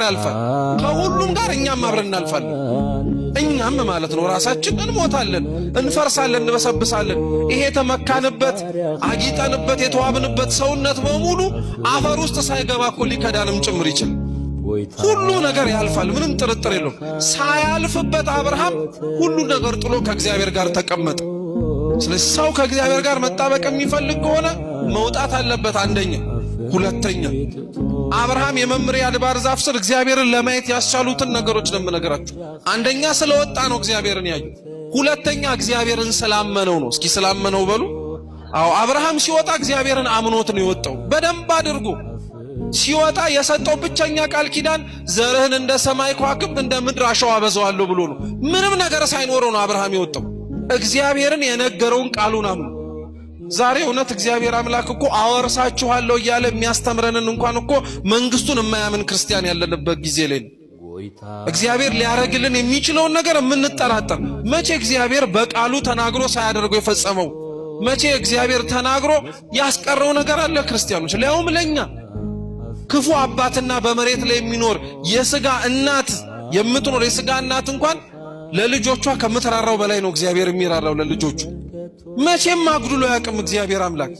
ነገር ያልፋል። ከሁሉም ጋር እኛም አብረን እናልፋለን። እኛም ማለት ነው ራሳችን እንሞታለን፣ እንፈርሳለን፣ እንበሰብሳለን። ይሄ ተመካንበት አጊጠንበት የተዋብንበት ሰውነት በሙሉ አፈር ውስጥ ሳይገባ እኮ ሊከዳንም ጭምር ይችላል። ሁሉ ነገር ያልፋል፣ ምንም ጥርጥር የለውም። ሳያልፍበት አብርሃም ሁሉ ነገር ጥሎ ከእግዚአብሔር ጋር ተቀመጠ። ስለዚህ ሰው ከእግዚአብሔር ጋር መጣበቅ የሚፈልግ ከሆነ መውጣት አለበት። አንደኛ። ሁለተኛ አብርሃም የመምሬ አድባር ዛፍ ስር እግዚአብሔርን ለማየት ያስቻሉትን ነገሮች ነው የምነግራችሁ። አንደኛ ስለወጣ ነው እግዚአብሔርን ያዩ። ሁለተኛ እግዚአብሔርን ስላመነው ነው። እስኪ ስላመነው በሉ። አዎ አብርሃም ሲወጣ እግዚአብሔርን አምኖት ነው የወጣው። በደንብ አድርጎ ሲወጣ የሰጠው ብቸኛ ቃል ኪዳን ዘርህን እንደ ሰማይ ከዋክብት እንደ ምድር አሸዋ አበዛዋለሁ ብሎ ነው። ምንም ነገር ሳይኖረው ነው አብርሃም የወጣው። እግዚአብሔርን የነገረውን ቃሉን አምኖ። ዛሬ እውነት እግዚአብሔር አምላክ እኮ አወርሳችኋለሁ እያለ የሚያስተምረንን እንኳን እኮ መንግስቱን የማያምን ክርስቲያን ያለንበት ጊዜ ላይ ነው። እግዚአብሔር ሊያረግልን የሚችለውን ነገር የምንጠራጠር። መቼ እግዚአብሔር በቃሉ ተናግሮ ሳያደርገው የፈጸመው? መቼ እግዚአብሔር ተናግሮ ያስቀረው ነገር አለ? ክርስቲያኖች ሊያውም ለኛ ክፉ አባትና በመሬት ላይ የሚኖር የሥጋ እናት የምትኖር የሥጋ እናት እንኳን ለልጆቿ ከምትራራው በላይ ነው እግዚአብሔር የሚራራው ለልጆቹ። መቼም አጉድሎ ያቅም እግዚአብሔር አምላክ።